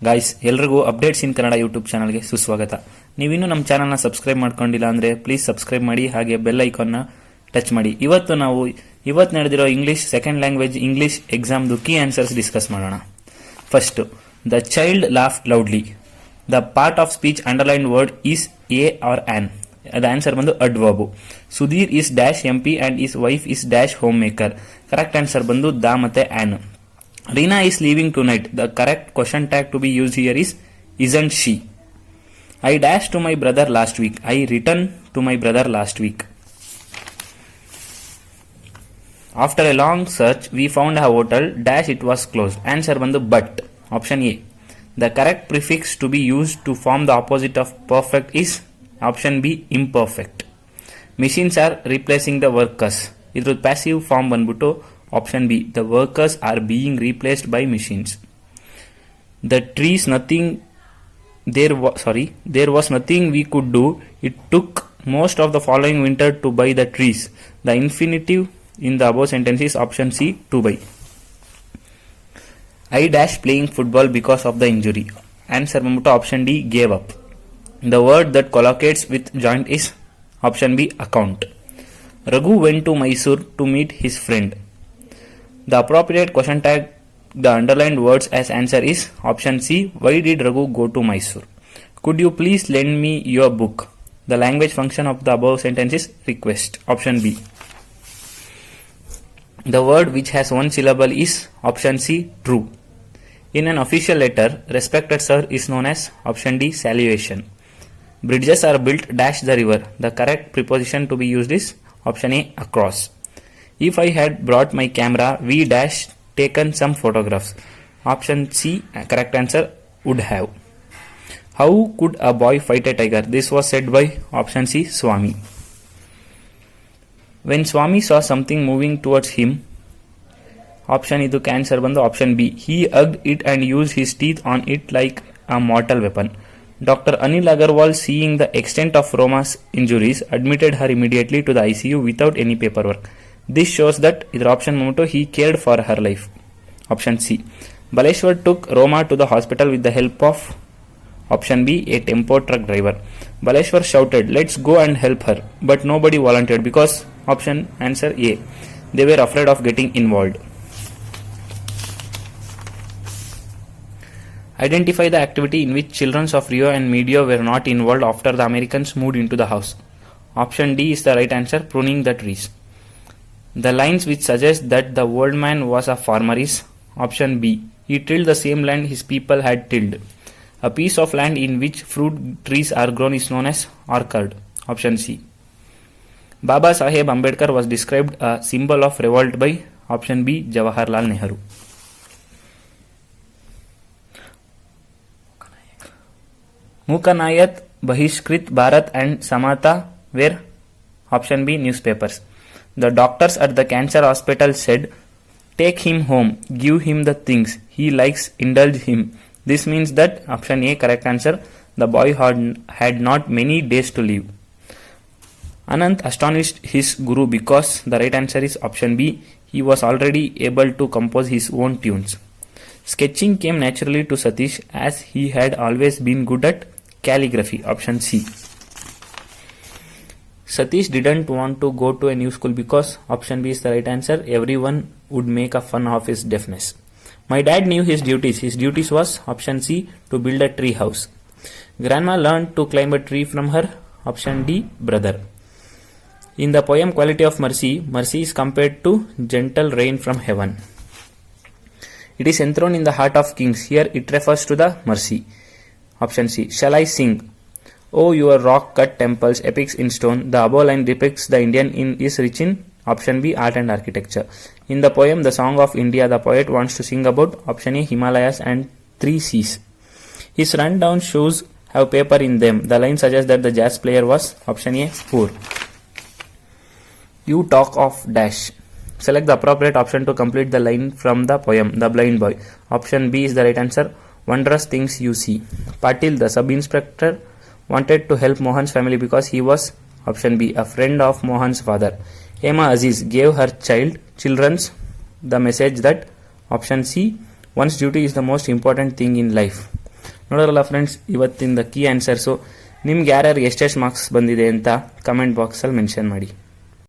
Guys ಎಲ್ರಿಗೂ updates ಇನ್ Kannada YouTube ಚಾನಲ್ಗೆ ಸುಸ್ವಾಗತ. ನೀವಿನ್ನೂ ನಮ್ಮ ಚಾನಲ್ನ ಸಬ್ಸ್ಕ್ರೈಬ್ ಮಾಡ್ಕೊಂಡಿಲ್ಲ ಅಂದರೆ ಪ್ಲೀಸ್ ಸಬ್ಸ್ಕ್ರೈಬ್ ಮಾಡಿ, ಹಾಗೆ ಬೆಲ್ ಐಕಾನ್ನ ಟಚ್ ಮಾಡಿ. ಇವತ್ತು ನಡೆದಿರೋ ಇಂಗ್ಲಿಷ್ ಸೆಕೆಂಡ್ ಲ್ಯಾಂಗ್ವೇಜ್ ಇಂಗ್ಲಿಷ್ ಎಕ್ಸಾಮ್ದು ಕೀ ಆನ್ಸರ್ಸ್ ಡಿಸ್ಕಸ್ ಮಾಡೋಣ. First, the child laughed loudly. The part of speech underline word is a or on. ಅದ ಆನ್ಸರ್ ಬಂದು adverb. Sudhir is dash MP and his wife is dash homemaker. Correct answer ಬಂದು the ಮತ್ತೆ on. Reena is leaving tonight. The correct question tag to be used here is isn't she. I dashed to my brother last week. I returned to my brother last week. After a long search, we found a hotel dash it was closed. Answer bandu but. Option A. The correct prefix to be used to form the opposite of perfect is option B, imperfect. Machines are replacing the workers. Idru passive form banduto option B, the workers are being replaced by machines. The trees nothing there was nothing we could do. It took most of the following winter to buy the trees. The infinitive in the above sentence is option C, to buy. I dash playing football because of the injury. Answer option D, gave up. The word that collocates with joint is option B, account. Raghu went to Mysore to meet his friend. The appropriate question tag the underlined words as answer is option C, why did Raghu go to Mysore. Could you please lend me your book. The language function of the above sentence is request. Option B. The word which has one syllable is option C, true. In an official letter, respected sir is known as option D, salutation. Bridges are built dash the river. The correct preposition to be used is option A, across. If I had brought my camera, we dash taken some photographs. Option C, correct answer, would have. How could a boy fight a tiger? This was said by option C, Swami. When Swami saw something moving towards him, option idu answer bandu option B, he hugged it and used his teeth on it like a mortal weapon. Dr. Anil Agarwal, seeing the extent of Roma's injuries, admitted her immediately to the ICU without any paperwork. This shows that either option Momoto he cared for her life. Option C. Baleshwar took Roma to the hospital with the help of option B, a tempo truck driver. Baleshwar shouted, "Let's go and help her," but nobody volunteered because option answer A, they were afraid of getting involved. Identify the activity in which children of Rio and Medio were not involved after the Americans moved into the house. Option D is the right answer, pruning the trees. The lines which suggest that the old man was a farmer is option B. He tilled the same land his people had tilled. A piece of land in which fruit trees are grown is known as orchard. Option C. Baba Saheb Ambedkar was described a symbol of revolt by option B, Jawaharlal Nehru. Mukanayat, Bahishkrit Bharat and Samata were option B, newspapers. The doctors at the cancer hospital said, "Take him home, give him the things he likes, indulge him." This means that option A, correct answer, the boy had not many days to live. Anant astonished his guru because the right answer is option B, he was already able to compose his own tunes. Sketching came naturally to Satish as he had always been good at calligraphy. Option C. Satish didn't want to go to a new school because option B is the right answer, everyone would make a fun of his deafness. My dad knew his duties. His duties was option C, to build a tree house. Grandma learned to climb a tree from her option D, brother. In the poem Quality of Mercy, mercy is compared to gentle rain from heaven. It is enthroned in the heart of kings. Here it refers to the mercy. Option C. Shall I sing? Oh, your rock-cut temples, epics in stone. The above line depicts the Indian is rich in option B, art and architecture. In the poem The Song of India, the poet wants to sing about option A, Himalayas and 3 seas. His rundown shoes have paper in them. The line suggests that the jazz player was option A, poor. You talk of dash. Select the appropriate option to complete the line from the poem The Blind Boy. Option B is the right answer, wondrous things you see. Patil, the sub-inspector, wanted to help Mohan's family because he was option B, a friend of Mohan's father. Emma Aziz gave her children's the message that option C, one's duty is the most important thing in life. ನೋಡೋರಲ್ಲ friends, ಇವತ್ತಿಂದ key answers. ನಿಮ್ಗೆ ಯಾರ್ಯಾರು ಎಷ್ಟೆಷ್ಟು marks ಬಂದಿದೆ ಅಂತ comment ಬಾಕ್ಸಲ್ಲಿ mention ಮಾಡಿ.